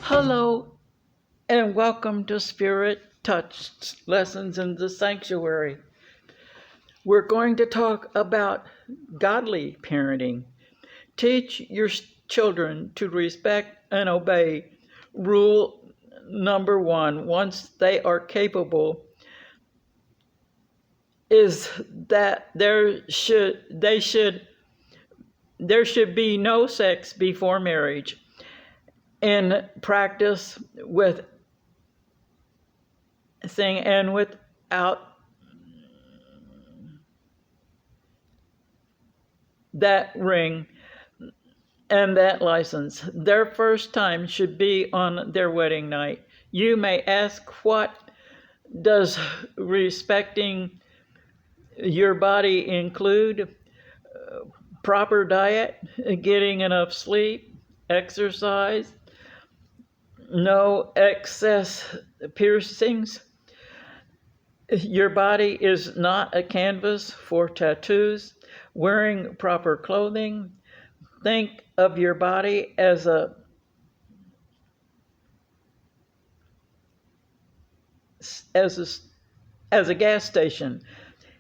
Hello and welcome to Spirit Touched Lessons in the Sanctuary. We're going to talk about godly parenting. Teach your children to respect and obey. Rule number one, once they are capable, is that there should be no sex before marriage. In practice with thing and without that ring and that license. Their first time should be on their wedding night. You may ask, what does respecting your body include? Proper diet, getting enough sleep, exercise, no excess piercings. Your body is not a canvas for tattoos. Wearing proper clothing. Think of your body as a gas station.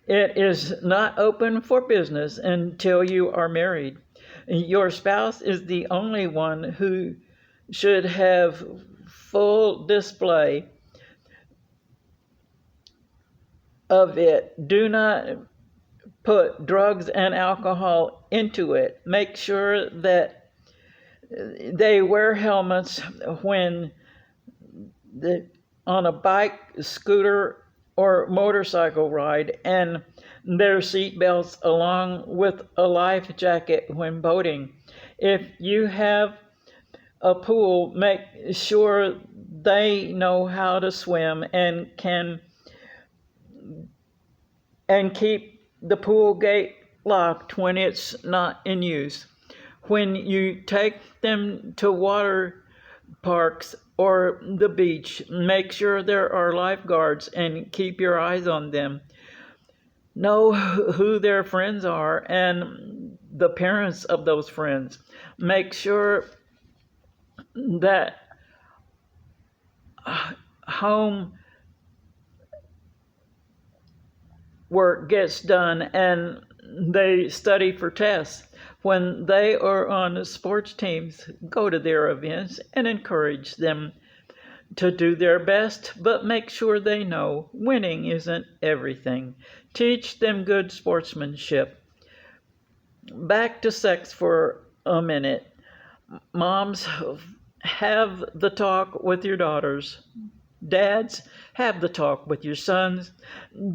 It is not open for business until you are married. Your spouse is the only one who should have full display of it. Do not put drugs and alcohol into it. Make sure that they wear helmets when on a bike, scooter, or motorcycle ride, and their seat belts along with a life jacket when boating. If you have a pool, make sure they know how to swim and keep the pool gate locked when it's not in use. When you take them to water parks or the beach, make sure there are lifeguards and keep your eyes on them. Know who their friends are and the parents of those friends. Make sure that home work gets done and they study for tests. When they are on sports teams, go to their events and encourage them to do their best, but make sure they know winning isn't everything. Teach them good sportsmanship. Back to sex for a minute. Moms, have the talk with your daughters. Dads, have the talk with your sons.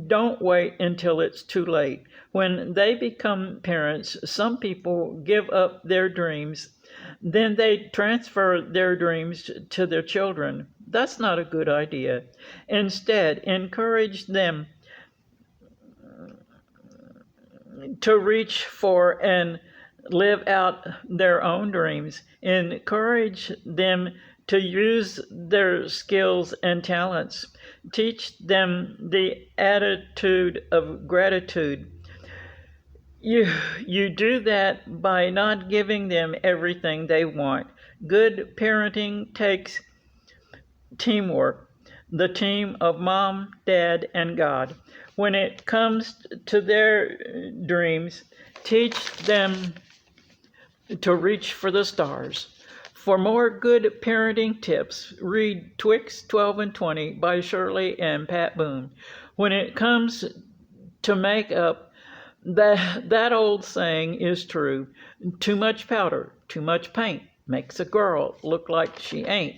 Don't wait until it's too late. When they become parents, some people give up their dreams. Then they transfer their dreams to their children. That's not a good idea. Instead, encourage them to reach for and live out their own dreams. Encourage them to use their skills and talents. Teach them the attitude of gratitude. You do that by not giving them everything they want. Good parenting takes teamwork, the team of mom, dad, and God. When it comes to their dreams, teach them to reach for the stars. For more good parenting tips, read Twixt 12 and 20 by Shirley and Pat Boone. When it comes to makeup, that old saying is true. Too much powder, too much paint makes a girl look like she ain't.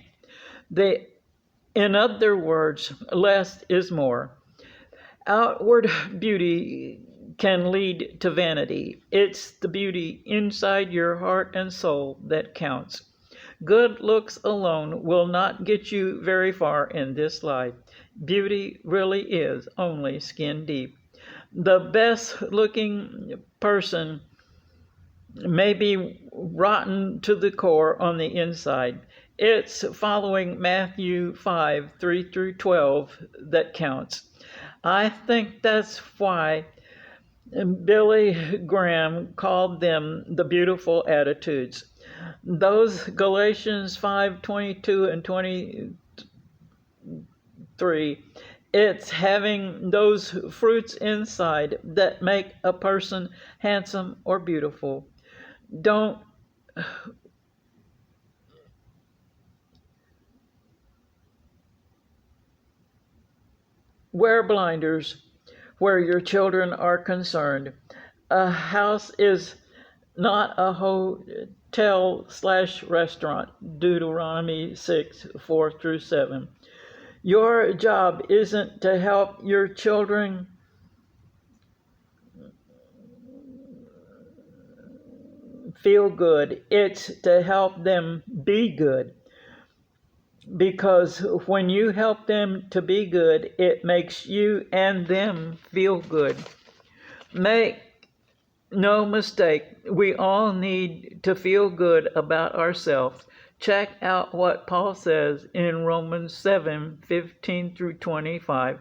In other words, less is more. Outward beauty can lead to vanity. It's the beauty inside your heart and soul that counts. Good looks alone will not get you very far in this life. Beauty really is only skin deep. The best looking person may be rotten to the core on the inside. It's following Matthew 5, 3 through 12 that counts. I think that's why Billy Graham called them the beautiful attitudes. Those Galatians 5:22 and 23, it's having those fruits inside that make a person handsome or beautiful. Don't wear blinders where your children are concerned. A house is not a hotel/restaurant. Deuteronomy 6:4-7. Your job isn't to help your children feel good. It's to help them be good. Because when you help them to be good, it makes you and them feel good. Make no mistake, we all need to feel good about ourselves. Check out what Paul says in Romans 7:15-25.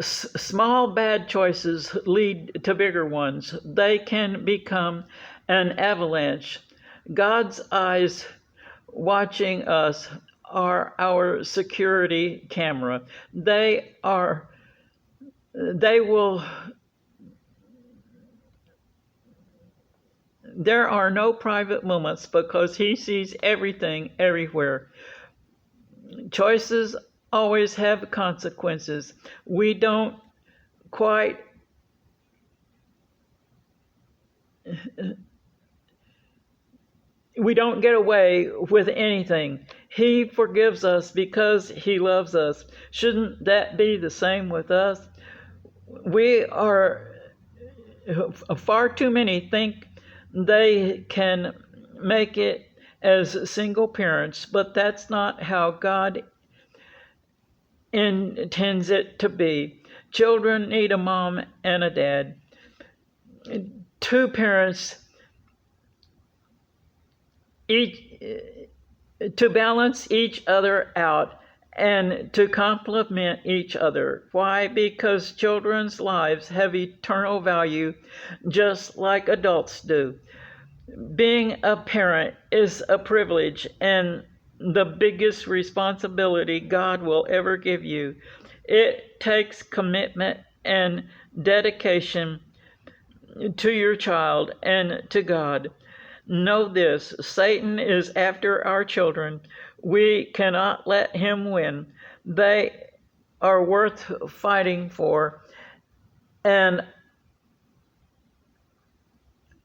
Small bad choices lead to bigger ones. They can become an avalanche. God's eyes watching us are our security camera. There are no private moments because He sees everything everywhere. Choices always have consequences. We don't get away with anything. He forgives us because He loves us. Shouldn't that be the same with us? Far too many think they can make it as single parents, but that's not how God intends it to be. Children need a mom and a dad. Two parents to balance each other out and to complement each other. Why? Because children's lives have eternal value just like adults do. Being a parent is a privilege and the biggest responsibility God will ever give you. It takes commitment and dedication to your child and to God. Know this, Satan is after our children. We cannot let him win. They are worth fighting for. And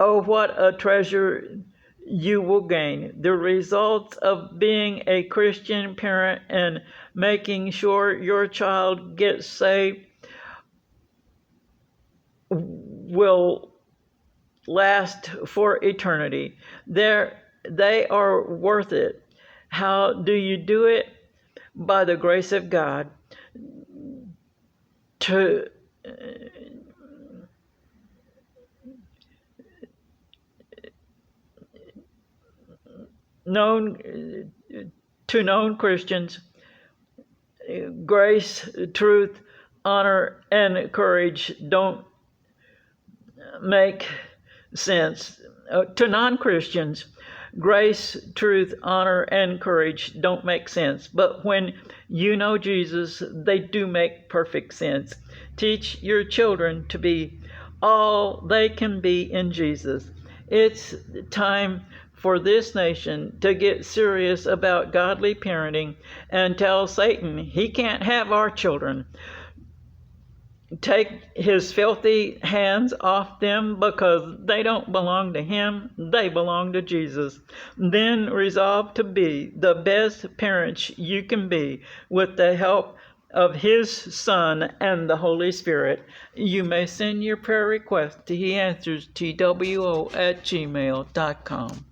oh, what a treasure you will gain. The results of being a Christian parent and making sure your child gets saved will last for eternity. They are worth it. How do you do it? By the grace of God. To known Christians, grace, truth, honor, and courage don't make sense. To non-Christians, grace, truth, honor, and courage don't make sense. But when you know Jesus, they do make perfect sense. Teach your children to be all they can be in Jesus. It's time for this nation to get serious about godly parenting and tell Satan he can't have our children. Take his filthy hands off them because they don't belong to him, they belong to Jesus. Then resolve to be the best parents you can be with the help of His Son and the Holy Spirit. You may send your prayer request to heanswerstwo@gmail.com.